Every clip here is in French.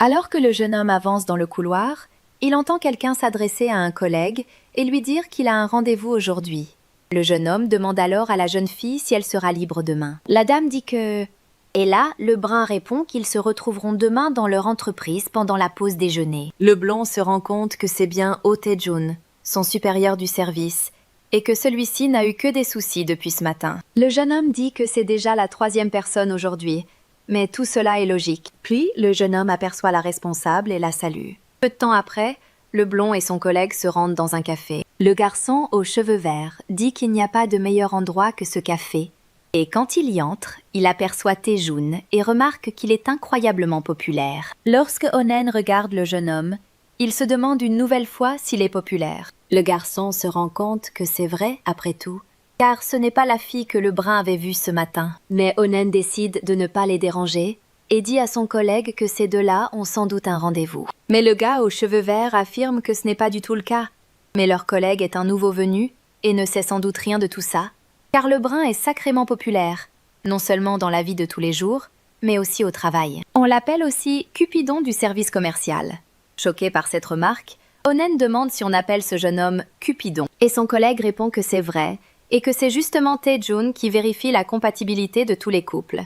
Alors que le jeune homme avance dans le couloir, il entend quelqu'un s'adresser à un collègue et lui dire qu'il a un rendez-vous aujourd'hui. Le jeune homme demande alors à la jeune fille si elle sera libre demain. La dame dit que... Et là, le brun répond qu'ils se retrouveront demain dans leur entreprise pendant la pause déjeuner. Le blond se rend compte que c'est bien Oh Tae-jun, son supérieur du service, et que celui-ci n'a eu que des soucis depuis ce matin. Le jeune homme dit que c'est déjà la 3e personne aujourd'hui, mais tout cela est logique. Puis, le jeune homme aperçoit la responsable et la salue. Peu de temps après, le blond et son collègue se rendent dans un café. Le garçon aux cheveux verts dit qu'il n'y a pas de meilleur endroit que ce café. Et quand il y entre, il aperçoit Tae-jun et remarque qu'il est incroyablement populaire. Lorsque Onen regarde le jeune homme, il se demande une nouvelle fois s'il est populaire. Le garçon se rend compte que c'est vrai, après tout, car ce n'est pas la fille que le brun avait vue ce matin. Mais Onen décide de ne pas les déranger et dit à son collègue que ces deux-là ont sans doute un rendez-vous. Mais le gars aux cheveux verts affirme que ce n'est pas du tout le cas. Mais leur collègue est un nouveau venu et ne sait sans doute rien de tout ça, car le brun est sacrément populaire, non seulement dans la vie de tous les jours, mais aussi au travail. On l'appelle aussi Cupidon du service commercial. Choqué par cette remarque, Onen demande si on appelle ce jeune homme Cupidon, et son collègue répond que c'est vrai, et que c'est justement Tae-jun qui vérifie la compatibilité de tous les couples.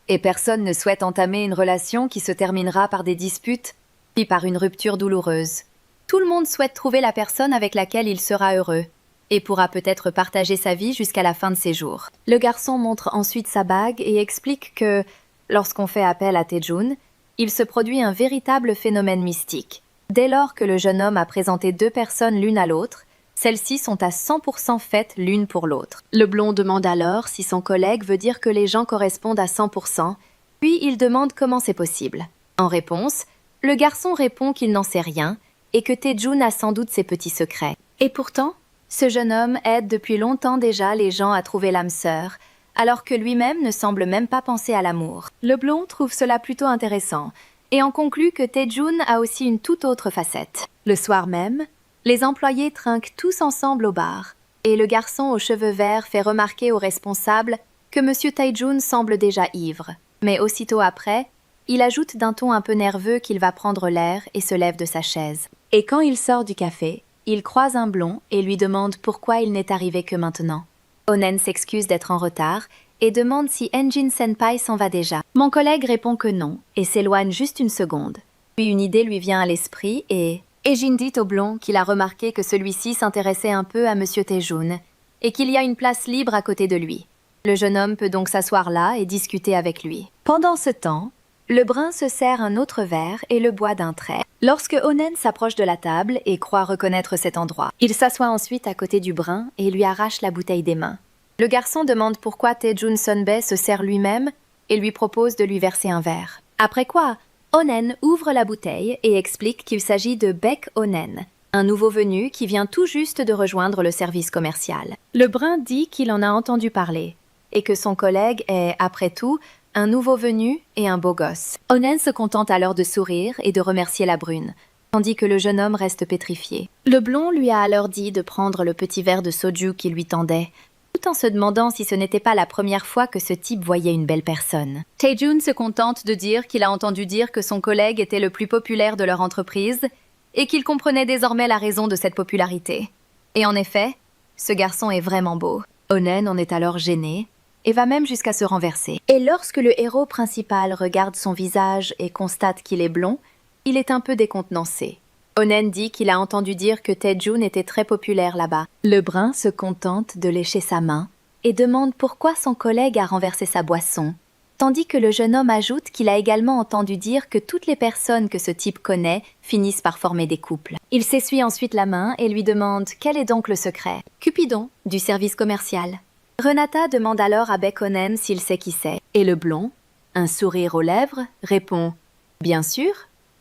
Et personne ne souhaite entamer une relation qui se terminera par des disputes, puis par une rupture douloureuse. Tout le monde souhaite trouver la personne avec laquelle il sera heureux, et pourra peut-être partager sa vie jusqu'à la fin de ses jours. Le garçon montre ensuite sa bague et explique que, lorsqu'on fait appel à Tae-jun, il se produit un véritable phénomène mystique. Dès lors que le jeune homme a présenté 2 personnes l'une à l'autre, celles-ci sont à 100% faites l'une pour l'autre. Le blond demande alors si son collègue veut dire que les gens correspondent à 100%, puis il demande comment c'est possible. En réponse, le garçon répond qu'il n'en sait rien et que Tae-jun a sans doute ses petits secrets. Et pourtant, ce jeune homme aide depuis longtemps déjà les gens à trouver l'âme sœur, alors que lui-même ne semble même pas penser à l'amour. Le blond trouve cela plutôt intéressant et en conclut que Tae-jun a aussi une toute autre facette. Le soir même, les employés trinquent tous ensemble au bar, et le garçon aux cheveux verts fait remarquer au responsable que M. Tae-jun semble déjà ivre. Mais aussitôt après, il ajoute d'un ton un peu nerveux qu'il va prendre l'air et se lève de sa chaise. Et quand il sort du café, il croise un blond et lui demande pourquoi il n'est arrivé que maintenant. Onen s'excuse d'être en retard et demande si Enjin Senpai s'en va déjà. Mon collègue répond que non et s'éloigne juste une seconde. Puis une idée lui vient à l'esprit et Jin dit au blond qu'il a remarqué que celui-ci s'intéressait un peu à M. Tae-jun et qu'il y a une place libre à côté de lui. Le jeune homme peut donc s'asseoir là et discuter avec lui. Pendant ce temps, le brun se sert un autre verre et le boit d'un trait. Lorsque Onen s'approche de la table et croit reconnaître cet endroit, il s'assoit ensuite à côté du brun et lui arrache la bouteille des mains. Le garçon demande pourquoi Tae-jun Sunbae se sert lui-même et lui propose de lui verser un verre. Après quoi, Onen ouvre la bouteille et explique qu'il s'agit de Baek Onen, un nouveau venu qui vient tout juste de rejoindre le service commercial. Le brun dit qu'il en a entendu parler et que son collègue est, après tout, un nouveau venu et un beau gosse. Onen se contente alors de sourire et de remercier la brune, tandis que le jeune homme reste pétrifié. Le blond lui a alors dit de prendre le petit verre de soju qu'il lui tendait, tout en se demandant si ce n'était pas la première fois que ce type voyait une belle personne. Tae-jun se contente de dire qu'il a entendu dire que son collègue était le plus populaire de leur entreprise et qu'il comprenait désormais la raison de cette popularité. Et en effet, ce garçon est vraiment beau. Onen en est alors gêné et va même jusqu'à se renverser. Et lorsque le héros principal regarde son visage et constate qu'il est blond, il est un peu décontenancé. Onen dit qu'il a entendu dire que Tae-jun était très populaire là-bas. Le brun se contente de lécher sa main et demande pourquoi son collègue a renversé sa boisson, tandis que le jeune homme ajoute qu'il a également entendu dire que toutes les personnes que ce type connaît finissent par former des couples. Il s'essuie ensuite la main et lui demande quel est donc le secret. Cupidon, du service commercial. Renata demande alors à Baek Onen s'il sait qui c'est. Et le blond, un sourire aux lèvres, répond « Bien sûr ».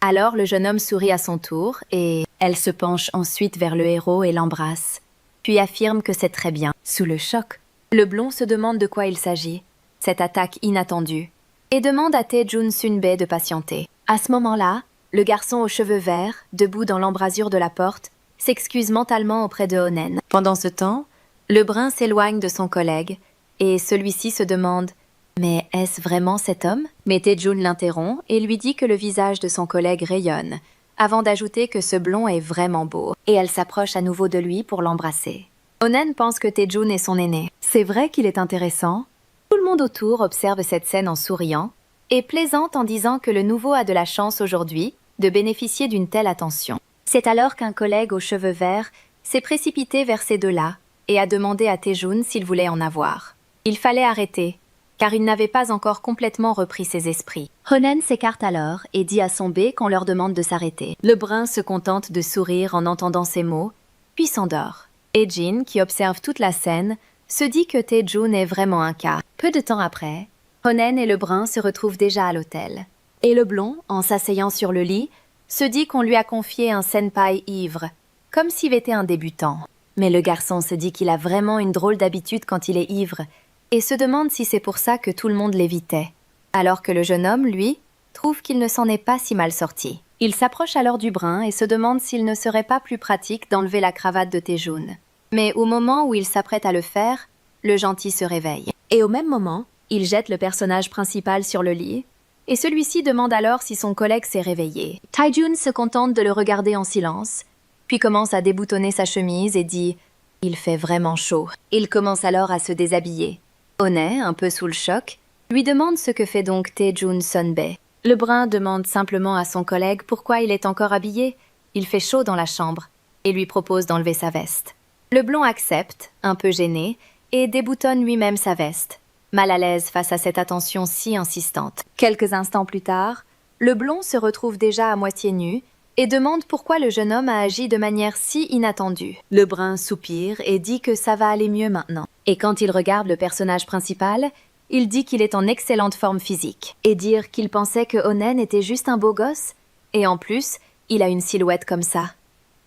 Alors le jeune homme sourit à son tour et elle se penche ensuite vers le héros et l'embrasse, puis affirme que c'est très bien. Sous le choc, le blond se demande de quoi il s'agit, cette attaque inattendue, et demande à Tae-jun Sunbae de patienter. À ce moment-là, le garçon aux cheveux verts, debout dans l'embrasure de la porte, s'excuse mentalement auprès de Onen. Pendant ce temps, le brun s'éloigne de son collègue et celui-ci se demande Mais est-ce vraiment cet homme? Mais Tae-jun l'interrompt et lui dit que le visage de son collègue rayonne, avant d'ajouter que ce blond est vraiment beau. Et elle s'approche à nouveau de lui pour l'embrasser. Onen pense que Tae-jun est son aîné. C'est vrai qu'il est intéressant. Tout le monde autour observe cette scène en souriant et plaisante en disant que le nouveau a de la chance aujourd'hui de bénéficier d'une telle attention. C'est alors qu'un collègue aux cheveux verts s'est précipité vers ces deux-là et a demandé à Tae-jun s'il voulait en avoir. Il fallait arrêter, car il n'avait pas encore complètement repris ses esprits. Honen s'écarte alors et dit à son B qu'on leur demande de s'arrêter. Le brun se contente de sourire en entendant ces mots, puis s'endort. Et Jin, qui observe toute la scène, se dit que Tae-jun est vraiment un cas. Peu de temps après, Honen et le brun se retrouvent déjà à l'hôtel. Et le blond, en s'asseyant sur le lit, se dit qu'on lui a confié un senpai ivre, comme s'il était un débutant. Mais le garçon se dit qu'il a vraiment une drôle d'habitude quand il est ivre, et se demande si c'est pour ça que tout le monde l'évitait. Alors que le jeune homme, lui, trouve qu'il ne s'en est pas si mal sorti. Il s'approche alors du brun et se demande s'il ne serait pas plus pratique d'enlever la cravate de Tae-jun. Mais au moment où il s'apprête à le faire, le gentil se réveille. Et au même moment, il jette le personnage principal sur le lit, et celui-ci demande alors si son collègue s'est réveillé. Tae-jun se contente de le regarder en silence, puis commence à déboutonner sa chemise et dit « Il fait vraiment chaud ». Il commence alors à se déshabiller. Onet, un peu sous le choc, lui demande ce que fait donc Tae-jun Sunbae. Le brun demande simplement à son collègue pourquoi il est encore habillé. Il fait chaud dans la chambre, et lui propose d'enlever sa veste. Le blond accepte, un peu gêné, et déboutonne lui-même sa veste, mal à l'aise face à cette attention si insistante. Quelques instants plus tard, le blond se retrouve déjà à moitié nu et demande pourquoi le jeune homme a agi de manière si inattendue. Le brun soupire et dit que ça va aller mieux maintenant. Et quand il regarde le personnage principal, il dit qu'il est en excellente forme physique. Et dire qu'il pensait que Onen était juste un beau gosse. Et en plus, il a une silhouette comme ça.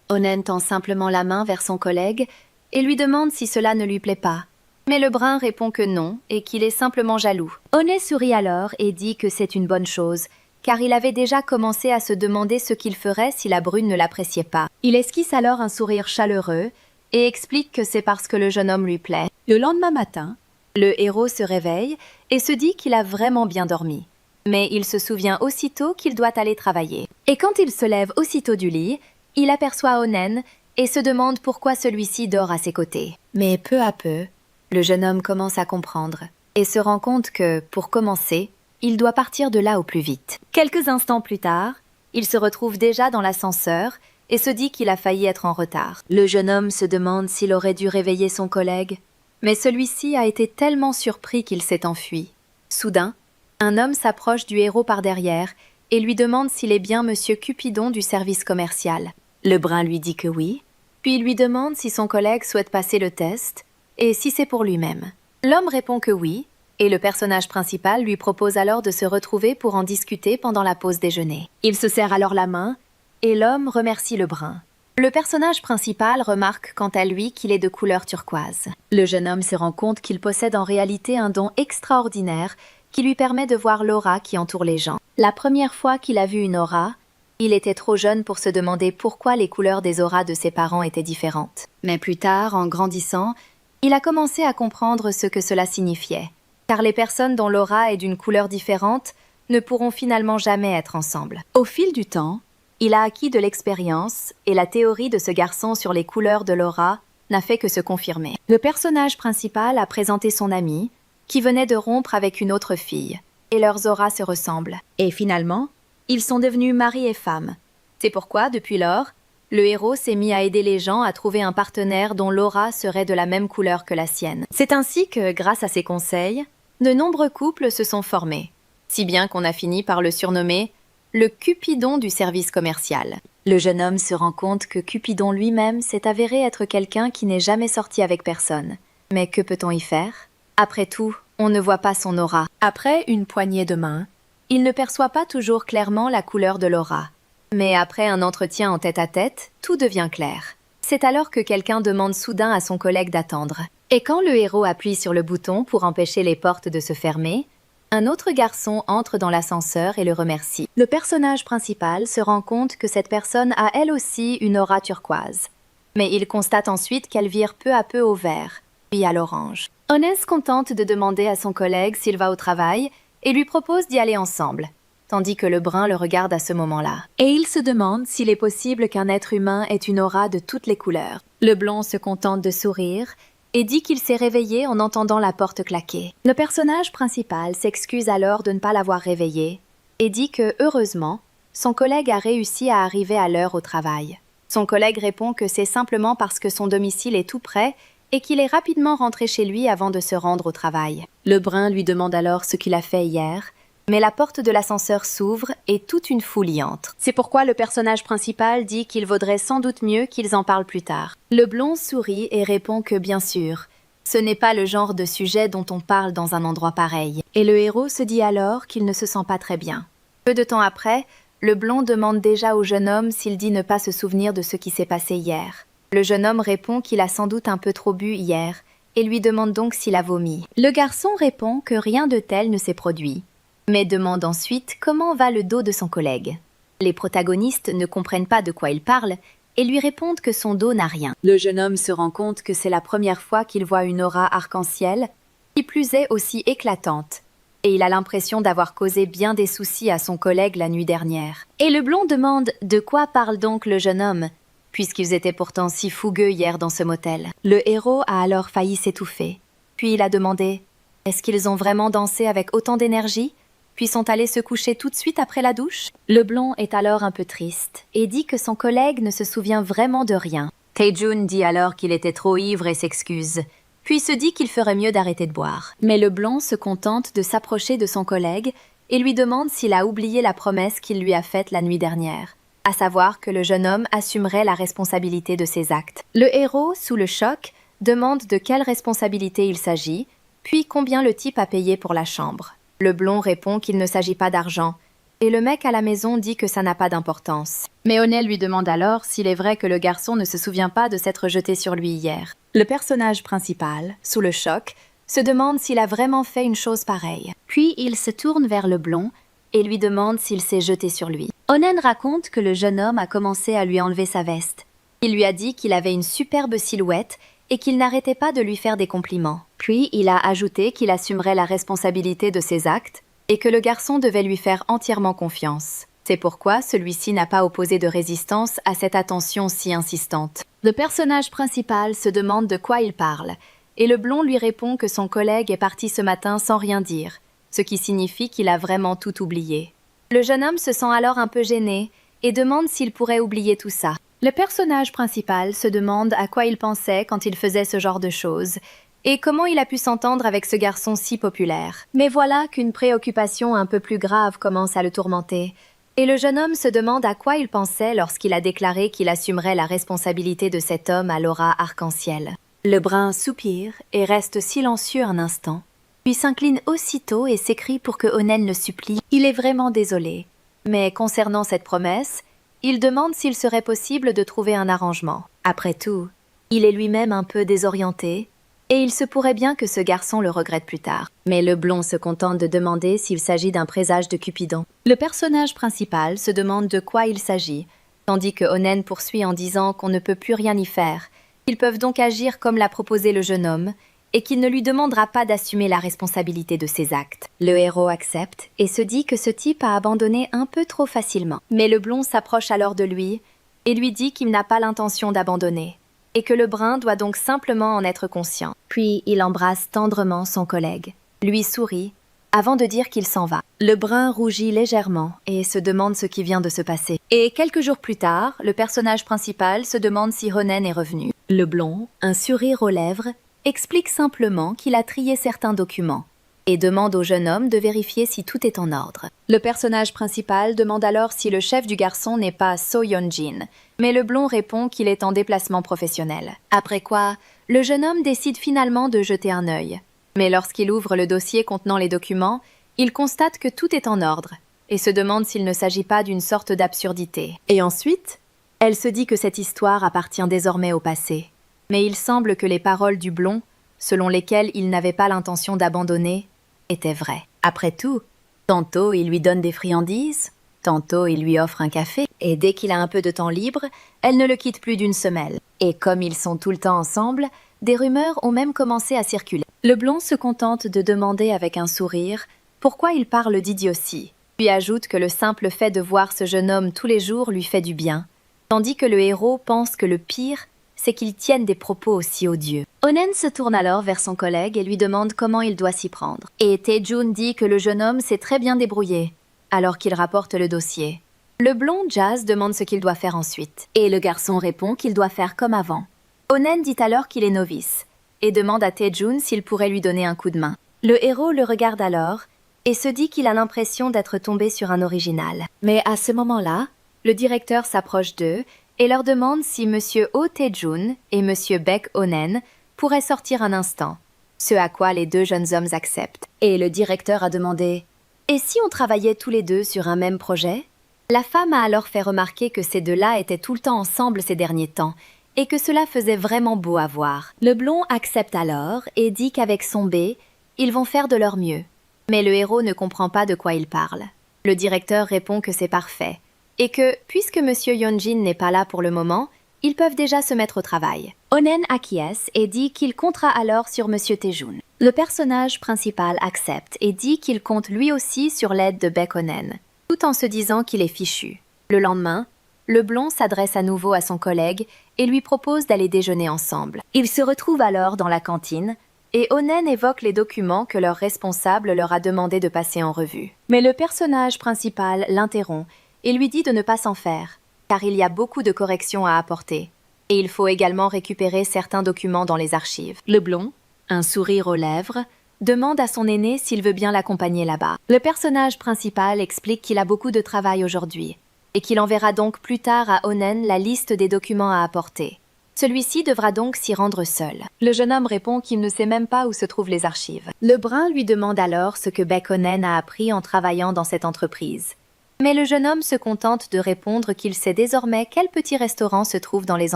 Onen tend simplement la main vers son collègue et lui demande si cela ne lui plaît pas. Mais le brun répond que non et qu'il est simplement jaloux. Onet sourit alors et dit que c'est une bonne chose, car il avait déjà commencé à se demander ce qu'il ferait si la brune ne l'appréciait pas. Il esquisse alors un sourire chaleureux et explique que c'est parce que le jeune homme lui plaît. Le lendemain matin, le héros se réveille et se dit qu'il a vraiment bien dormi. Mais il se souvient aussitôt qu'il doit aller travailler. Et quand il se lève aussitôt du lit, il aperçoit Onen et se demande pourquoi celui-ci dort à ses côtés. Mais peu à peu, le jeune homme commence à comprendre et se rend compte que, pour commencer, il doit partir de là au plus vite. Quelques instants plus tard, il se retrouve déjà dans l'ascenseur et se dit qu'il a failli être en retard. Le jeune homme se demande s'il aurait dû réveiller son collègue, mais celui-ci a été tellement surpris qu'il s'est enfui. Soudain, un homme s'approche du héros par derrière et lui demande s'il est bien Monsieur Cupidon du service commercial. Le brun lui dit que oui, puis il lui demande si son collègue souhaite passer le test et si c'est pour lui-même. L'homme répond que oui, et le personnage principal lui propose alors de se retrouver pour en discuter pendant la pause déjeuner. Il se serre alors la main, et l'homme remercie le brun. Le personnage principal remarque quant à lui qu'il est de couleur turquoise. Le jeune homme se rend compte qu'il possède en réalité un don extraordinaire qui lui permet de voir l'aura qui entoure les gens. La première fois qu'il a vu une aura, il était trop jeune pour se demander pourquoi les couleurs des auras de ses parents étaient différentes. Mais plus tard, en grandissant, il a commencé à comprendre ce que cela signifiait, car les personnes dont l'aura est d'une couleur différente ne pourront finalement jamais être ensemble. Au fil du temps, il a acquis de l'expérience et la théorie de ce garçon sur les couleurs de l'aura n'a fait que se confirmer. Le personnage principal a présenté son ami, qui venait de rompre avec une autre fille, et leurs auras se ressemblent. Et finalement, ils sont devenus mari et femme. C'est pourquoi, depuis lors, le héros s'est mis à aider les gens à trouver un partenaire dont l'aura serait de la même couleur que la sienne. C'est ainsi que, grâce à ses conseils, de nombreux couples se sont formés, si bien qu'on a fini par le surnommer le Cupidon du service commercial. Le jeune homme se rend compte que Cupidon lui-même s'est avéré être quelqu'un qui n'est jamais sorti avec personne. Mais que peut-on y faire? Après tout, on ne voit pas son aura. Après une poignée de main, il ne perçoit pas toujours clairement la couleur de l'aura. Mais après un entretien en tête-à-tête, tout devient clair. C'est alors que quelqu'un demande soudain à son collègue d'attendre. Et quand le héros appuie sur le bouton pour empêcher les portes de se fermer, un autre garçon entre dans l'ascenseur et le remercie. Le personnage principal se rend compte que cette personne a elle aussi une aura turquoise. Mais il constate ensuite qu'elle vire peu à peu au vert, puis à l'orange. Onen se contente de demander à son collègue s'il va au travail et lui propose d'y aller ensemble, tandis que le brun le regarde à ce moment-là. Et il se demande s'il est possible qu'un être humain ait une aura de toutes les couleurs. Le blond se contente de sourire et dit qu'il s'est réveillé en entendant la porte claquer. Le personnage principal s'excuse alors de ne pas l'avoir réveillé et dit que, heureusement, son collègue a réussi à arriver à l'heure au travail. Son collègue répond que c'est simplement parce que son domicile est tout près et qu'il est rapidement rentré chez lui avant de se rendre au travail. Le brun lui demande alors ce qu'il a fait hier, mais la porte de l'ascenseur s'ouvre et toute une foule y entre. C'est pourquoi le personnage principal dit qu'il vaudrait sans doute mieux qu'ils en parlent plus tard. Le blond sourit et répond que bien sûr, ce n'est pas le genre de sujet dont on parle dans un endroit pareil. Et le héros se dit alors qu'il ne se sent pas très bien. Peu de temps après, le blond demande déjà au jeune homme s'il dit ne pas se souvenir de ce qui s'est passé hier. Le jeune homme répond qu'il a sans doute un peu trop bu hier et lui demande donc s'il a vomi. Le garçon répond que rien de tel ne s'est produit, mais demande ensuite comment va le dos de son collègue. Les protagonistes ne comprennent pas de quoi il parle et lui répondent que son dos n'a rien. Le jeune homme se rend compte que c'est la première fois qu'il voit une aura arc-en-ciel, qui plus est aussi éclatante, et il a l'impression d'avoir causé bien des soucis à son collègue la nuit dernière. Et le blond demande de quoi parle donc le jeune homme, puisqu'ils étaient pourtant si fougueux hier dans ce motel. Le héros a alors failli s'étouffer. Puis il a demandé « Est-ce qu'ils ont vraiment dansé avec autant d'énergie, puis sont allés se coucher tout de suite après la douche ?» Le blond est alors un peu triste et dit que son collègue ne se souvient vraiment de rien. Tae-jun dit alors qu'il était trop ivre et s'excuse, puis se dit qu'il ferait mieux d'arrêter de boire. Mais le blond se contente de s'approcher de son collègue et lui demande s'il a oublié la promesse qu'il lui a faite la nuit dernière, à savoir que le jeune homme assumerait la responsabilité de ses actes. Le héros, sous le choc, demande de quelle responsabilité il s'agit, puis combien le type a payé pour la chambre. Le blond répond qu'il ne s'agit pas d'argent, et le mec à la maison dit que ça n'a pas d'importance. Mais Onel lui demande alors s'il est vrai que le garçon ne se souvient pas de s'être jeté sur lui hier. Le personnage principal, sous le choc, se demande s'il a vraiment fait une chose pareille. Puis il se tourne vers le blond et lui demande s'il s'est jeté sur lui. Onen raconte que le jeune homme a commencé à lui enlever sa veste. Il lui a dit qu'il avait une superbe silhouette et qu'il n'arrêtait pas de lui faire des compliments. Puis il a ajouté qu'il assumerait la responsabilité de ses actes et que le garçon devait lui faire entièrement confiance. C'est pourquoi celui-ci n'a pas opposé de résistance à cette attention si insistante. Le personnage principal se demande de quoi il parle, et le blond lui répond que son collègue est parti ce matin sans rien dire, ce qui signifie qu'il a vraiment tout oublié. Le jeune homme se sent alors un peu gêné et demande s'il pourrait oublier tout ça. Le personnage principal se demande à quoi il pensait quand il faisait ce genre de choses et comment il a pu s'entendre avec ce garçon si populaire. Mais voilà qu'une préoccupation un peu plus grave commence à le tourmenter. Et le jeune homme se demande à quoi il pensait lorsqu'il a déclaré qu'il assumerait la responsabilité de cet homme à l'aura arc-en-ciel. Le brun soupire et reste silencieux un instant, puis s'incline aussitôt et s'écrie pour que Onen le supplie. Il est vraiment désolé. Mais concernant cette promesse, il demande s'il serait possible de trouver un arrangement. Après tout, il est lui-même un peu désorienté, et il se pourrait bien que ce garçon le regrette plus tard. Mais le blond se contente de demander s'il s'agit d'un présage de Cupidon. Le personnage principal se demande de quoi il s'agit, tandis que Onen poursuit en disant qu'on ne peut plus rien y faire. Ils peuvent donc agir comme l'a proposé le jeune homme, et qu'il ne lui demandera pas d'assumer la responsabilité de ses actes. Le héros accepte et se dit que ce type a abandonné un peu trop facilement. Mais le blond s'approche alors de lui et lui dit qu'il n'a pas l'intention d'abandonner, et que le brun doit donc simplement en être conscient. Puis il embrasse tendrement son collègue, lui sourit, avant de dire qu'il s'en va. Le brun rougit légèrement et se demande ce qui vient de se passer. Et quelques jours plus tard, le personnage principal se demande si Onen est revenu. Le blond, un sourire aux lèvres, explique simplement qu'il a trié certains documents et demande au jeune homme de vérifier si tout est en ordre. Le personnage principal demande alors si le chef du garçon n'est pas So Yeon-jin, mais le blond répond qu'il est en déplacement professionnel. Après quoi, le jeune homme décide finalement de jeter un œil. Mais lorsqu'il ouvre le dossier contenant les documents, il constate que tout est en ordre et se demande s'il ne s'agit pas d'une sorte d'absurdité. Et ensuite, elle se dit que cette histoire appartient désormais au passé. Mais il semble que les paroles du blond, selon lesquelles il n'avait pas l'intention d'abandonner, étaient vraies. Après tout, tantôt il lui donne des friandises, tantôt il lui offre un café, et dès qu'il a un peu de temps libre, elle ne le quitte plus d'une semelle. Et comme ils sont tout le temps ensemble, Des rumeurs ont même commencé à circuler. Le blond se contente de demander avec un sourire pourquoi il parle d'idiotie, puis ajoute que le simple fait de voir ce jeune homme tous les jours lui fait du bien, tandis que le héros pense que le pire, c'est qu'il tienne des propos aussi odieux. Onen se tourne alors vers son collègue et lui demande comment il doit s'y prendre. Et Tae-jun dit que le jeune homme s'est très bien débrouillé, alors qu'il rapporte le dossier. Le blond Jazz demande ce qu'il doit faire ensuite, et le garçon répond qu'il doit faire comme avant. Onen dit alors qu'il est novice, et demande à Tae-jun s'il pourrait lui donner un coup de main. Le héros le regarde alors, et se dit qu'il a l'impression d'être tombé sur un original. Mais à ce moment-là, le directeur s'approche d'eux et leur demande si Monsieur Oh Tae-jun et Monsieur Baek Onen pourraient sortir un instant, ce à quoi les deux jeunes hommes acceptent. Et le directeur a demandé « Et si on travaillait tous les deux sur un même projet ?» La femme a alors fait remarquer que ces deux-là étaient tout le temps ensemble ces derniers temps, et que cela faisait vraiment beau à voir. Le blond accepte alors et dit qu'avec son B, ils vont faire de leur mieux. Mais le héros ne comprend pas de quoi il parle. Le directeur répond que c'est parfait, et que, puisque Monsieur Yeonjin n'est pas là pour le moment, ils peuvent déjà se mettre au travail. Onen acquiesce et dit qu'il comptera alors sur Monsieur Tae-jun. Le personnage principal accepte et dit qu'il compte lui aussi sur l'aide de Baek Onen, tout en se disant qu'il est fichu. Le lendemain, le blond s'adresse à nouveau à son collègue et lui propose d'aller déjeuner ensemble. Ils se retrouvent alors dans la cantine, et Onen évoque les documents que leur responsable leur a demandé de passer en revue. Mais le personnage principal l'interrompt et lui dit de ne pas s'en faire, car il y a beaucoup de corrections à apporter, et il faut également récupérer certains documents dans les archives. Le blond, un sourire aux lèvres, demande à son aîné s'il veut bien l'accompagner là-bas. Le personnage principal explique qu'il a beaucoup de travail aujourd'hui, et qu'il enverra donc plus tard à Onen la liste des documents à apporter. Celui-ci devra donc s'y rendre seul. Le jeune homme répond qu'il ne sait même pas où se trouvent les archives. Le brun lui demande alors ce que Baek Onen a appris en travaillant dans cette entreprise. Mais le jeune homme se contente de répondre qu'il sait désormais quel petit restaurant se trouve dans les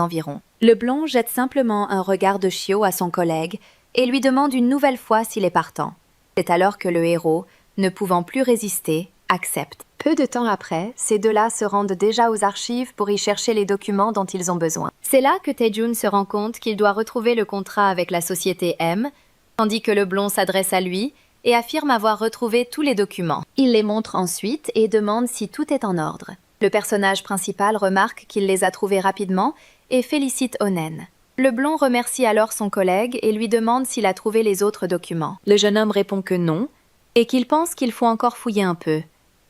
environs. Le blond jette simplement un regard de chiot à son collègue et lui demande une nouvelle fois s'il est partant. C'est alors que le héros, ne pouvant plus résister, accepte. Peu de temps après, ces deux-là se rendent déjà aux archives pour y chercher les documents dont ils ont besoin. C'est là que Tae-jun se rend compte qu'il doit retrouver le contrat avec la société M, tandis que le blond s'adresse à lui et affirme avoir retrouvé tous les documents. Il les montre ensuite et demande si tout est en ordre. Le personnage principal remarque qu'il les a trouvés rapidement et félicite Onen. Le blond remercie alors son collègue et lui demande s'il a trouvé les autres documents. Le jeune homme répond que non et qu'il pense qu'il faut encore fouiller un peu.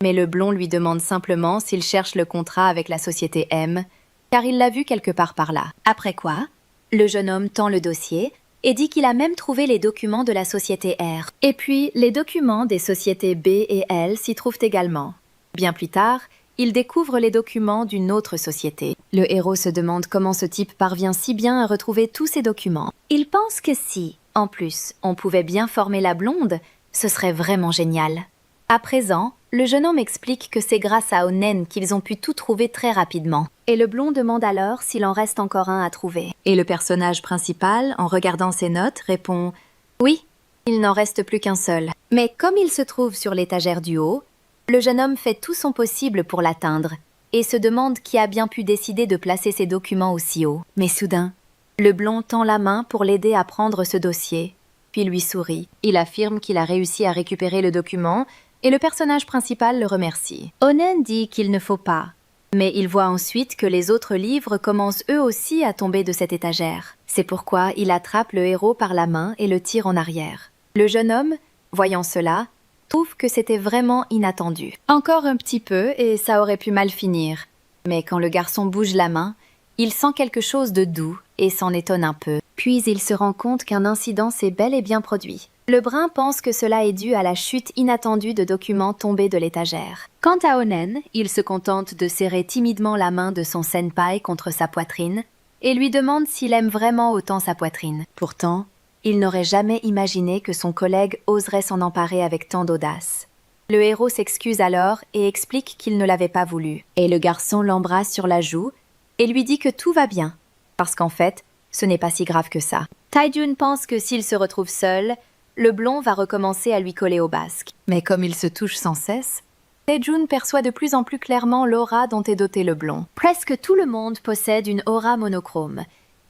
Mais le blond lui demande simplement s'il cherche le contrat avec la société M, car il l'a vu quelque part par là. Après quoi, le jeune homme tend le dossier et dit qu'il a même trouvé les documents de la société R. Et puis, les documents des sociétés B et L s'y trouvent également. Bien plus tard, il découvre les documents d'une autre société. Le héros se demande comment ce type parvient si bien à retrouver tous ces documents. Il pense que si, en plus, on pouvait bien former la blonde, ce serait vraiment génial. À présent, le jeune homme explique que c'est grâce à Onen qu'ils ont pu tout trouver très rapidement. Et le blond demande alors s'il en reste encore un à trouver. Et le personnage principal, en regardant ses notes, répond « Oui, il n'en reste plus qu'un seul. » Mais comme il se trouve sur l'étagère du haut, le jeune homme fait tout son possible pour l'atteindre et se demande qui a bien pu décider de placer ses documents aussi haut. Mais soudain, le blond tend la main pour l'aider à prendre ce dossier, puis lui sourit. Il affirme qu'il a réussi à récupérer le document et le personnage principal le remercie. Onen dit qu'il ne faut pas, mais il voit ensuite que les autres livres commencent eux aussi à tomber de cette étagère. C'est pourquoi il attrape le héros par la main et le tire en arrière. Le jeune homme, voyant cela, trouve que c'était vraiment inattendu. Encore un petit peu et ça aurait pu mal finir. Mais quand le garçon bouge la main, il sent quelque chose de doux et s'en étonne un peu. Puis il se rend compte qu'un incident s'est bel et bien produit. Le brun pense que cela est dû à la chute inattendue de documents tombés de l'étagère. Quant à Onen, il se contente de serrer timidement la main de son senpai contre sa poitrine et lui demande s'il aime vraiment autant sa poitrine. Pourtant, il n'aurait jamais imaginé que son collègue oserait s'en emparer avec tant d'audace. Le héros s'excuse alors et explique qu'il ne l'avait pas voulu. Et le garçon l'embrasse sur la joue et lui dit que tout va bien, parce qu'en fait, ce n'est pas si grave que ça. Tae-jun pense que s'il se retrouve seul, le blond va recommencer à lui coller au basque. Mais comme il se touche sans cesse, Tae-jun perçoit de plus en plus clairement l'aura dont est doté le blond. Presque tout le monde possède une aura monochrome,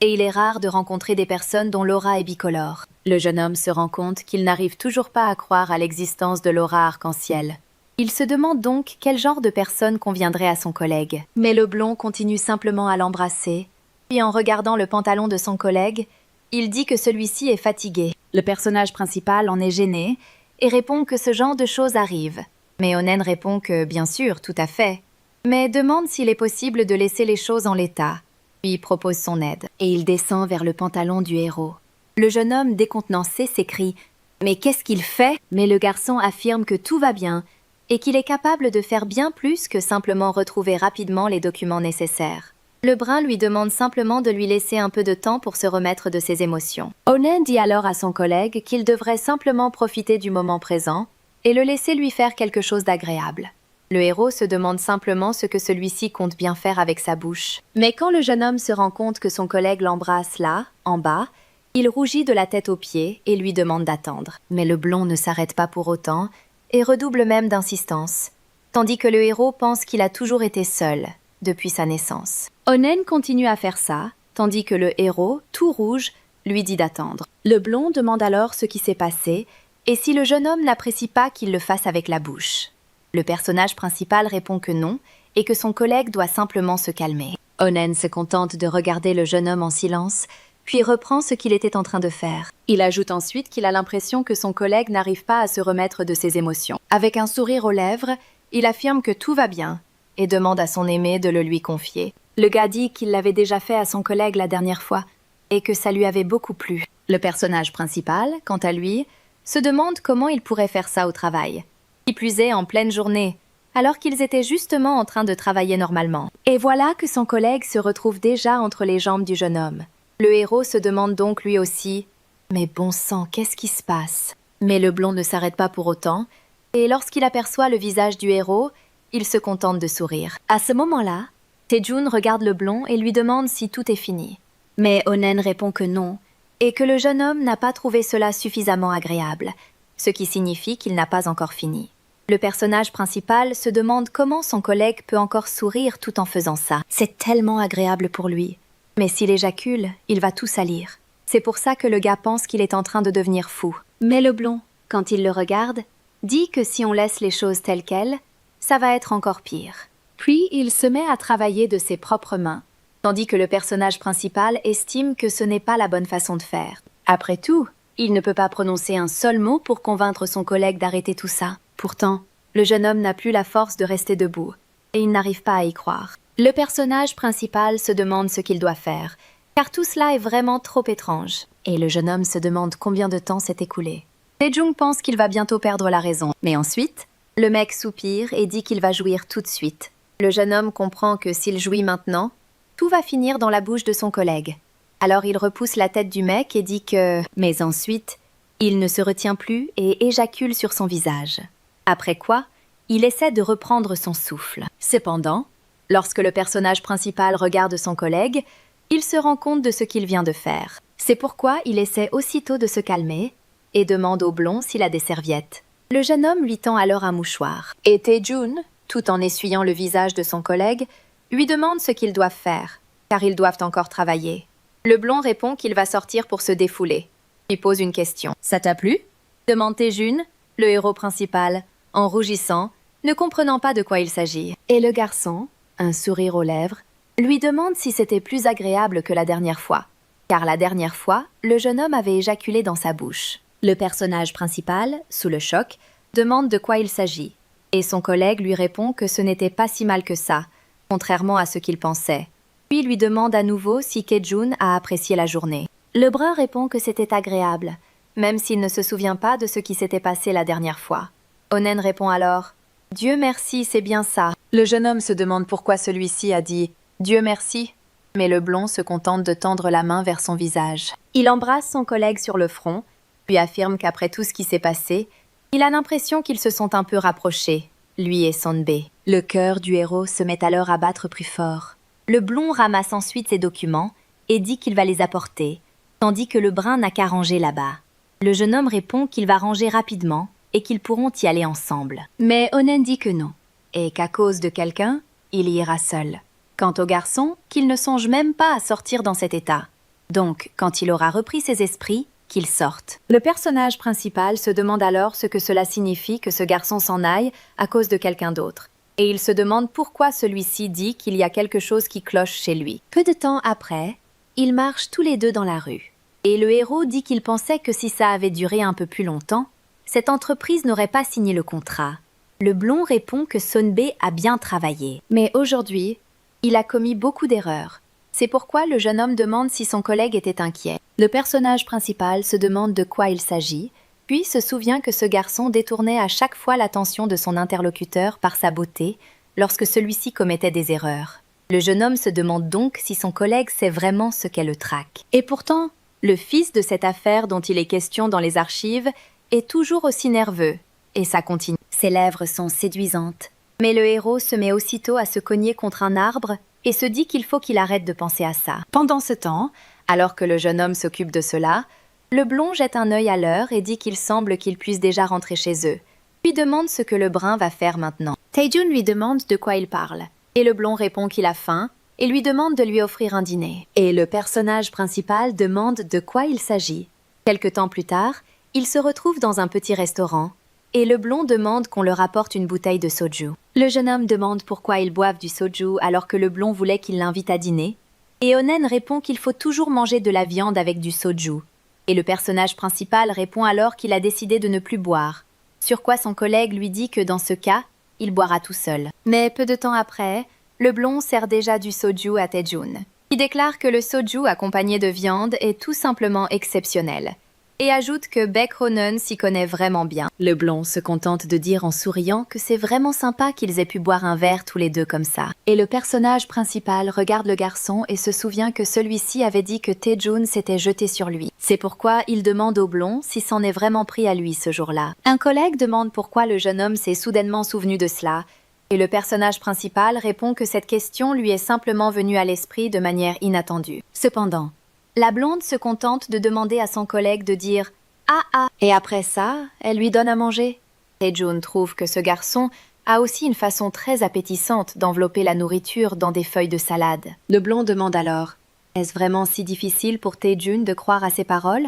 et il est rare de rencontrer des personnes dont l'aura est bicolore. Le jeune homme se rend compte qu'il n'arrive toujours pas à croire à l'existence de l'aura arc-en-ciel. Il se demande donc quel genre de personne conviendrait à son collègue. Mais le blond continue simplement à l'embrasser, puis en regardant le pantalon de son collègue, il dit que celui-ci est fatigué. Le personnage principal en est gêné et répond que ce genre de choses arrive. Mais Onen répond que bien sûr, tout à fait, mais demande s'il est possible de laisser les choses en l'état, puis propose son aide. Et il descend vers le pantalon du héros. Le jeune homme décontenancé s'écrie « Mais qu'est-ce qu'il fait ?» Mais le garçon affirme que tout va bien et qu'il est capable de faire bien plus que simplement retrouver rapidement les documents nécessaires. Le brun lui demande simplement de lui laisser un peu de temps pour se remettre de ses émotions. Onen dit alors à son collègue qu'il devrait simplement profiter du moment présent et le laisser lui faire quelque chose d'agréable. Le héros se demande simplement ce que celui-ci compte bien faire avec sa bouche. Mais quand le jeune homme se rend compte que son collègue l'embrasse là, en bas, il rougit de la tête aux pieds et lui demande d'attendre. Mais le blond ne s'arrête pas pour autant et redouble même d'insistance, tandis que le héros pense qu'il a toujours été seul depuis sa naissance. Onen continue à faire ça, tandis que le héros, tout rouge, lui dit d'attendre. Le blond demande alors ce qui s'est passé et si le jeune homme n'apprécie pas qu'il le fasse avec la bouche. Le personnage principal répond que non et que son collègue doit simplement se calmer. Onen se contente de regarder le jeune homme en silence, puis reprend ce qu'il était en train de faire. Il ajoute ensuite qu'il a l'impression que son collègue n'arrive pas à se remettre de ses émotions. Avec un sourire aux lèvres, il affirme que tout va bien et demande à son aimé de le lui confier. Le gars dit qu'il l'avait déjà fait à son collègue la dernière fois et que ça lui avait beaucoup plu. Le personnage principal, quant à lui, se demande comment il pourrait faire ça au travail. Qui plus est en pleine journée, alors qu'ils étaient justement en train de travailler normalement. Et voilà que son collègue se retrouve déjà entre les jambes du jeune homme. Le héros se demande donc lui aussi « Mais bon sang, qu'est-ce qui se passe ?» Mais le blond ne s'arrête pas pour autant, et lorsqu'il aperçoit le visage du héros, il se contente de sourire. À ce moment-là, Tae-jun regarde le blond et lui demande si tout est fini. Mais Onen répond que non, et que le jeune homme n'a pas trouvé cela suffisamment agréable, ce qui signifie qu'il n'a pas encore fini. Le personnage principal se demande comment son collègue peut encore sourire tout en faisant ça. C'est tellement agréable pour lui. Mais s'il éjacule, il va tout salir. C'est pour ça que le gars pense qu'il est en train de devenir fou. Mais le blond, quand il le regarde, dit que si on laisse les choses telles quelles, ça va être encore pire. Puis il se met à travailler de ses propres mains, tandis que le personnage principal estime que ce n'est pas la bonne façon de faire. Après tout, il ne peut pas prononcer un seul mot pour convaincre son collègue d'arrêter tout ça. Pourtant, le jeune homme n'a plus la force de rester debout, et il n'arrive pas à y croire. Le personnage principal se demande ce qu'il doit faire, car tout cela est vraiment trop étrange. Et le jeune homme se demande combien de temps s'est écoulé. Tae-jung pense qu'il va bientôt perdre la raison. Mais ensuite, le mec soupire et dit qu'il va jouir tout de suite. Le jeune homme comprend que s'il jouit maintenant, tout va finir dans la bouche de son collègue. Alors il repousse la tête du mec et dit que... Mais ensuite, il ne se retient plus et éjacule sur son visage. Après quoi, il essaie de reprendre son souffle. Cependant, lorsque le personnage principal regarde son collègue, il se rend compte de ce qu'il vient de faire. C'est pourquoi il essaie aussitôt de se calmer et demande au blond s'il a des serviettes. Le jeune homme lui tend alors un mouchoir. Et Tae-jun, tout en essuyant le visage de son collègue, lui demande ce qu'ils doivent faire, car ils doivent encore travailler. Le blond répond qu'il va sortir pour se défouler. Il pose une question. « Ça t'a plu ?» demande Tae-jun, le héros principal, en rougissant, ne comprenant pas de quoi il s'agit. Et le garçon, un sourire aux lèvres, lui demande si c'était plus agréable que la dernière fois. Car la dernière fois, le jeune homme avait éjaculé dans sa bouche. Le personnage principal, sous le choc, demande de quoi il s'agit. Et son collègue lui répond que ce n'était pas si mal que ça, contrairement à ce qu'il pensait. Puis lui demande à nouveau si Tae-jun a apprécié la journée. Le brun répond que c'était agréable, même s'il ne se souvient pas de ce qui s'était passé la dernière fois. Onen répond alors « Dieu merci, c'est bien ça ». Le jeune homme se demande pourquoi celui-ci a dit « Dieu merci ». Mais le blond se contente de tendre la main vers son visage. Il embrasse son collègue sur le front, puis affirme qu'après tout ce qui s'est passé, il a l'impression qu'ils se sont un peu rapprochés, lui et Sonbe. Le cœur du héros se met alors à battre plus fort. Le blond ramasse ensuite ses documents et dit qu'il va les apporter, tandis que le brun n'a qu'à ranger là-bas. Le jeune homme répond qu'il va ranger rapidement et qu'ils pourront y aller ensemble. Mais Onen dit que non, et qu'à cause de quelqu'un, il y ira seul. Quant au garçon, qu'il ne songe même pas à sortir dans cet état. Donc, quand il aura repris ses esprits, qu'il sorte. Le personnage principal se demande alors ce que cela signifie que ce garçon s'en aille à cause de quelqu'un d'autre. Et il se demande pourquoi celui-ci dit qu'il y a quelque chose qui cloche chez lui. Peu de temps après, ils marchent tous les deux dans la rue. Et le héros dit qu'il pensait que si ça avait duré un peu plus longtemps, cette entreprise n'aurait pas signé le contrat. Le blond répond que Sonbe a bien travaillé. Mais aujourd'hui, il a commis beaucoup d'erreurs. C'est pourquoi le jeune homme demande si son collègue était inquiet. Le personnage principal se demande de quoi il s'agit, puis se souvient que ce garçon détournait à chaque fois l'attention de son interlocuteur par sa beauté lorsque celui-ci commettait des erreurs. Le jeune homme se demande donc si son collègue sait vraiment ce qu'est le trac. Et pourtant, le fils de cette affaire dont il est question dans les archives est toujours aussi nerveux, et ça continue. Ses lèvres sont séduisantes, mais le héros se met aussitôt à se cogner contre un arbre et se dit qu'il faut qu'il arrête de penser à ça. Pendant ce temps, alors que le jeune homme s'occupe de cela, le blond jette un œil à l'heure et dit qu'il semble qu'ils puissent déjà rentrer chez eux, puis demande ce que le brun va faire maintenant. Taejun lui demande de quoi il parle, et le blond répond qu'il a faim et lui demande de lui offrir un dîner. Et le personnage principal demande de quoi il s'agit. Quelque temps plus tard, il se retrouve dans un petit restaurant, et le blond demande qu'on leur apporte une bouteille de soju. Le jeune homme demande pourquoi ils boivent du soju alors que le blond voulait qu'il l'invite à dîner, et Onen répond qu'il faut toujours manger de la viande avec du soju. Et le personnage principal répond alors qu'il a décidé de ne plus boire, sur quoi son collègue lui dit que dans ce cas, il boira tout seul. Mais peu de temps après, le blond sert déjà du soju à Taejun. Il déclare que le soju accompagné de viande est tout simplement exceptionnel, et ajoute que Baek Ho-neun s'y connaît vraiment bien. Le blond se contente de dire en souriant que c'est vraiment sympa qu'ils aient pu boire un verre tous les deux comme ça. Et le personnage principal regarde le garçon et se souvient que celui-ci avait dit que Taejun s'était jeté sur lui. C'est pourquoi il demande au blond si c'en est vraiment pris à lui ce jour-là. Un collègue demande pourquoi le jeune homme s'est soudainement souvenu de cela, et le personnage principal répond que cette question lui est simplement venue à l'esprit de manière inattendue. Cependant, la blonde se contente de demander à son collègue de dire « Ah ah !» et après ça, elle lui donne à manger. Taejun trouve que ce garçon a aussi une façon très appétissante d'envelopper la nourriture dans des feuilles de salade. Le blond demande alors « Est-ce vraiment si difficile pour Taejun de croire à ses paroles ?»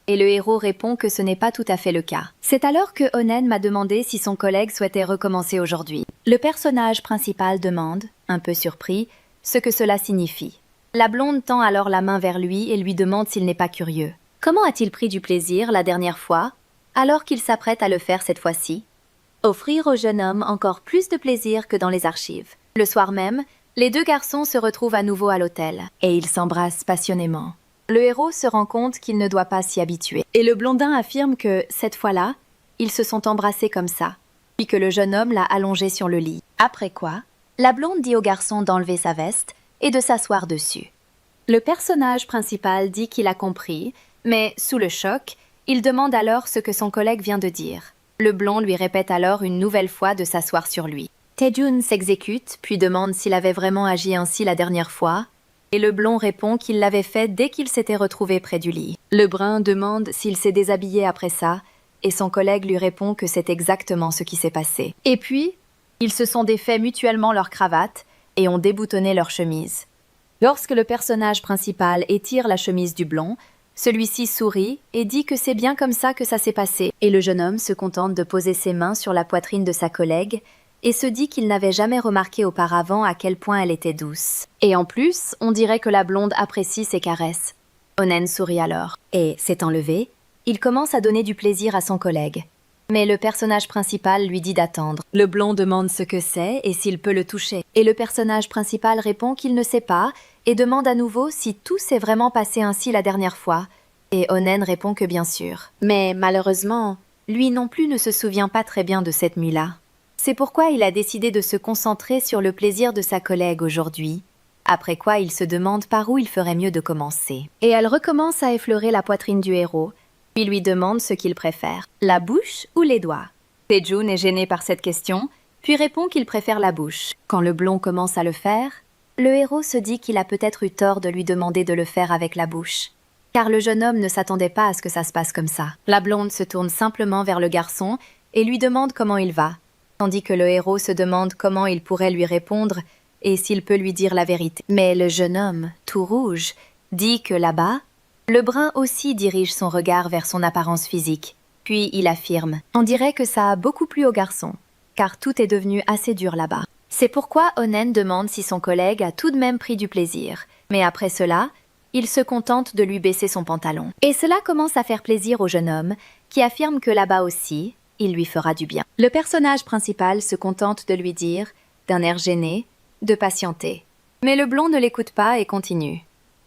Et le héros répond que ce n'est pas tout à fait le cas. C'est alors que Onen m'a demandé si son collègue souhaitait recommencer aujourd'hui. Le personnage principal demande, un peu surpris, ce que cela signifie. La blonde tend alors la main vers lui et lui demande s'il n'est pas curieux. Comment a-t-il pris du plaisir la dernière fois, alors qu'il s'apprête à le faire cette fois-ci? Offrir au jeune homme encore plus de plaisir que dans les archives. Le soir même, les deux garçons se retrouvent à nouveau à l'hôtel, et ils s'embrassent passionnément. Le héros se rend compte qu'il ne doit pas s'y habituer. Et le blondin affirme que, cette fois-là, ils se sont embrassés comme ça, puis que le jeune homme l'a allongé sur le lit. Après quoi, la blonde dit au garçon d'enlever sa veste et de s'asseoir dessus. Le personnage principal dit qu'il a compris, mais sous le choc, il demande alors ce que son collègue vient de dire. Le blond lui répète alors une nouvelle fois de s'asseoir sur lui. Taejun s'exécute, puis demande s'il avait vraiment agi ainsi la dernière fois, et le blond répond qu'il l'avait fait dès qu'il s'était retrouvé près du lit. Le brun demande s'il s'est déshabillé après ça, et son collègue lui répond que c'est exactement ce qui s'est passé. Et puis, ils se sont défait mutuellement leurs cravates et ont déboutonné leurs chemises. Lorsque le personnage principal étire la chemise du blond, celui-ci sourit et dit que c'est bien comme ça que ça s'est passé. Et le jeune homme se contente de poser ses mains sur la poitrine de sa collègue et se dit qu'il n'avait jamais remarqué auparavant à quel point elle était douce. Et en plus, on dirait que la blonde apprécie ses caresses. Onen sourit alors. Et, s'étant levé, il commence à donner du plaisir à son collègue. Mais le personnage principal lui dit d'attendre. Le blond demande ce que c'est et s'il peut le toucher. Et le personnage principal répond qu'il ne sait pas et demande à nouveau si tout s'est vraiment passé ainsi la dernière fois. Et Onen répond que bien sûr. Mais malheureusement, lui non plus ne se souvient pas très bien de cette nuit-là. C'est pourquoi il a décidé de se concentrer sur le plaisir de sa collègue aujourd'hui. Après quoi, il se demande par où il ferait mieux de commencer. Et elle recommence à effleurer la poitrine du héros, puis lui demande ce qu'il préfère, la bouche ou les doigts. Taejun est gêné par cette question, puis répond qu'il préfère la bouche. Quand le blond commence à le faire, le héros se dit qu'il a peut-être eu tort de lui demander de le faire avec la bouche, car le jeune homme ne s'attendait pas à ce que ça se passe comme ça. La blonde se tourne simplement vers le garçon et lui demande comment il va, tandis que le héros se demande comment il pourrait lui répondre et s'il peut lui dire la vérité. Mais le jeune homme, tout rouge, dit que là-bas, Le brun aussi dirige son regard vers son apparence physique. Puis il affirme « On dirait que ça a beaucoup plu au garçon, car tout est devenu assez dur là-bas. » C'est pourquoi Onen demande si son collègue a tout de même pris du plaisir. Mais après cela, il se contente de lui baisser son pantalon. Et cela commence à faire plaisir au jeune homme, qui affirme que là-bas aussi, il lui fera du bien. Le personnage principal se contente de lui dire, d'un air gêné, de patienter. Mais le blond ne l'écoute pas et continue.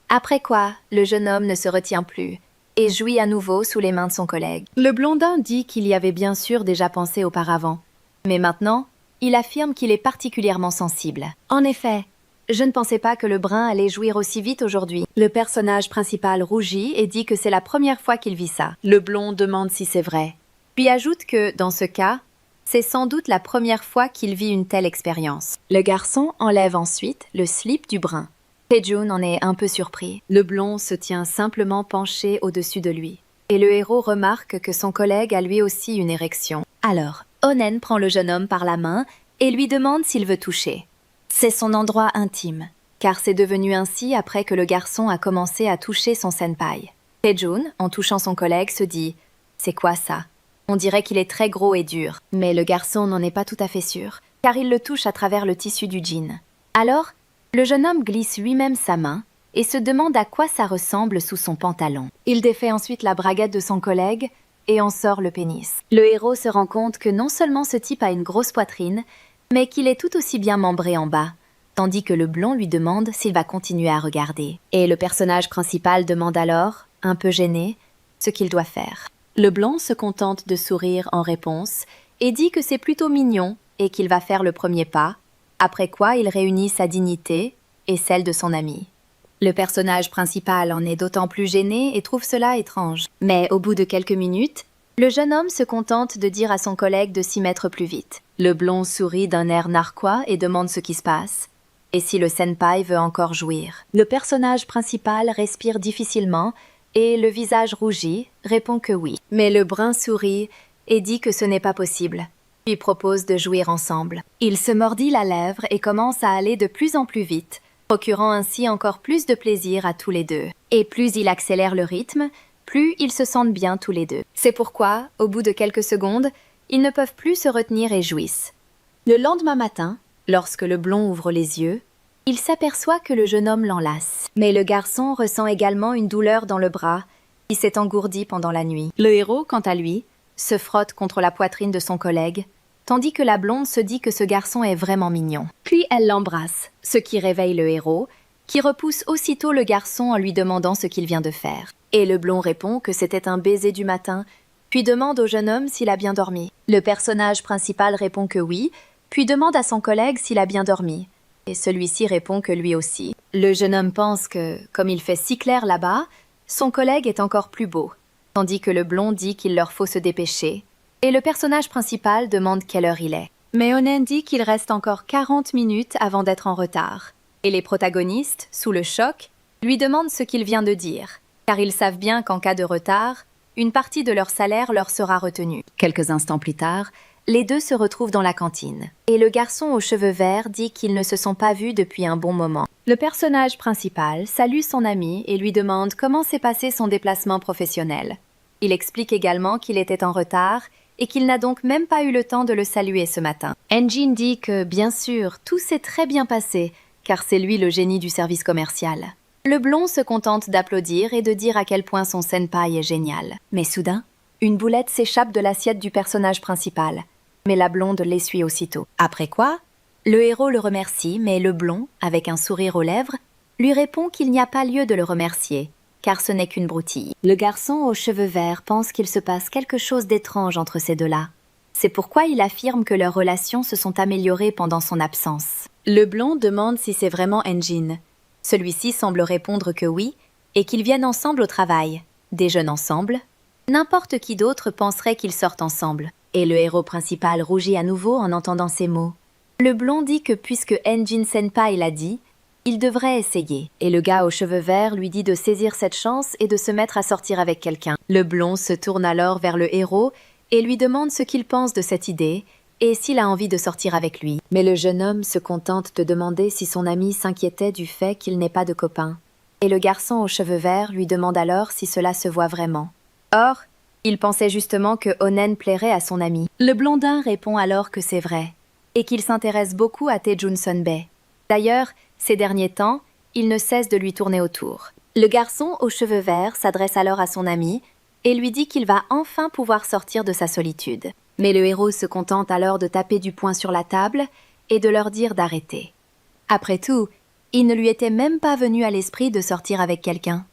Après quoi, le jeune homme ne se retient plus et jouit à nouveau sous les mains de son collègue. Le blondin dit qu'il y avait bien sûr déjà pensé auparavant, mais maintenant, il affirme qu'il est particulièrement sensible. En effet, je ne pensais pas que le brun allait jouir aussi vite aujourd'hui. Le personnage principal rougit et dit que c'est la première fois qu'il vit ça. Le blond demande si c'est vrai, puis ajoute que, dans ce cas, c'est sans doute la première fois qu'il vit une telle expérience. Le garçon enlève ensuite le slip du brun. Tae-jun en est un peu surpris. Le blond se tient simplement penché au-dessus de lui. Et le héros remarque que son collègue a lui aussi une érection. Alors, Onen prend le jeune homme par la main et lui demande s'il veut toucher. C'est son endroit intime, car c'est devenu ainsi après que le garçon a commencé à toucher son senpai. Tae-jun, en touchant son collègue, se dit « C'est quoi ça ? On dirait qu'il est très gros et dur. » Mais le garçon n'en est pas tout à fait sûr, car il le touche à travers le tissu du jean. Alors, le jeune homme glisse lui-même sa main et se demande à quoi ça ressemble sous son pantalon. Il défait ensuite la braguette de son collègue et en sort le pénis. Le héros se rend compte que non seulement ce type a une grosse poitrine, mais qu'il est tout aussi bien membré en bas, tandis que le blond lui demande s'il va continuer à regarder. Et le personnage principal demande alors, un peu gêné, ce qu'il doit faire. Le blond se contente de sourire en réponse et dit que c'est plutôt mignon et qu'il va faire le premier pas, après quoi il réunit sa dignité et celle de son ami. Le personnage principal en est d'autant plus gêné et trouve cela étrange. Mais au bout de quelques minutes, le jeune homme se contente de dire à son collègue de s'y mettre plus vite. Le blond sourit d'un air narquois et demande ce qui se passe, et si le senpai veut encore jouir. Le personnage principal respire difficilement et, le visage rougi, répond que oui. Mais le brun sourit et dit que ce n'est pas possible, puis propose de jouir ensemble. Il se mordit la lèvre et commence à aller de plus en plus vite, procurant ainsi encore plus de plaisir à tous les deux. Et plus il accélère le rythme, plus ils se sentent bien tous les deux. C'est pourquoi, au bout de quelques secondes, ils ne peuvent plus se retenir et jouissent. Le lendemain matin, lorsque le blond ouvre les yeux, il s'aperçoit que le jeune homme l'enlace. Mais le garçon ressent également une douleur dans le bras qui s'est engourdie pendant la nuit. Le héros, quant à lui, se frotte contre la poitrine de son collègue, tandis que la blonde se dit que ce garçon est vraiment mignon. Puis elle l'embrasse, ce qui réveille le héros, qui repousse aussitôt le garçon en lui demandant ce qu'il vient de faire. Et le blond répond que c'était un baiser du matin, puis demande au jeune homme s'il a bien dormi. Le personnage principal répond que oui, puis demande à son collègue s'il a bien dormi. Et celui-ci répond que lui aussi. Le jeune homme pense que, comme il fait si clair là-bas, son collègue est encore plus beau, tandis que le blond dit qu'il leur faut se dépêcher, et le personnage principal demande quelle heure il est. Mais Onen dit qu'il reste encore 40 minutes avant d'être en retard, et les protagonistes, sous le choc, lui demandent ce qu'il vient de dire, car ils savent bien qu'en cas de retard, une partie de leur salaire leur sera retenue. Quelques instants plus tard, les deux se retrouvent dans la cantine, et le garçon aux cheveux verts dit qu'ils ne se sont pas vus depuis un bon moment. Le personnage principal salue son ami et lui demande comment s'est passé son déplacement professionnel. Il explique également qu'il était en retard et qu'il n'a donc même pas eu le temps de le saluer ce matin. Engin dit que, bien sûr, tout s'est très bien passé, car c'est lui le génie du service commercial. Le blond se contente d'applaudir et de dire à quel point son senpai est génial. Mais soudain, une boulette s'échappe de l'assiette du personnage principal, mais la blonde l'essuie aussitôt. Après quoi, le héros le remercie, mais le blond, avec un sourire aux lèvres, lui répond qu'il n'y a pas lieu de le remercier, car ce n'est qu'une broutille. Le garçon aux cheveux verts pense qu'il se passe quelque chose d'étrange entre ces deux-là. C'est pourquoi il affirme que leurs relations se sont améliorées pendant son absence. Le blond demande si c'est vraiment Engin. Celui-ci semble répondre que oui, et qu'ils viennent ensemble au travail, déjeunent ensemble. N'importe qui d'autre penserait qu'ils sortent ensemble. Et le héros principal rougit à nouveau en entendant ces mots. Le blond dit que puisque Engin Senpai l'a dit, il devrait essayer. Et le gars aux cheveux verts lui dit de saisir cette chance et de se mettre à sortir avec quelqu'un. Le blond se tourne alors vers le héros et lui demande ce qu'il pense de cette idée et s'il a envie de sortir avec lui. Mais le jeune homme se contente de demander si son ami s'inquiétait du fait qu'il n'ait pas de copain. Et le garçon aux cheveux verts lui demande alors si cela se voit vraiment. Or, il pensait justement que Onen plairait à son ami. Le blondin répond alors que c'est vrai, et qu'il s'intéresse beaucoup à Taejunsun-bae. D'ailleurs, ces derniers temps, il ne cesse de lui tourner autour. Le garçon aux cheveux verts s'adresse alors à son ami et lui dit qu'il va enfin pouvoir sortir de sa solitude. Mais le héros se contente alors de taper du poing sur la table et de leur dire d'arrêter. Après tout, il ne lui était même pas venu à l'esprit de sortir avec quelqu'un.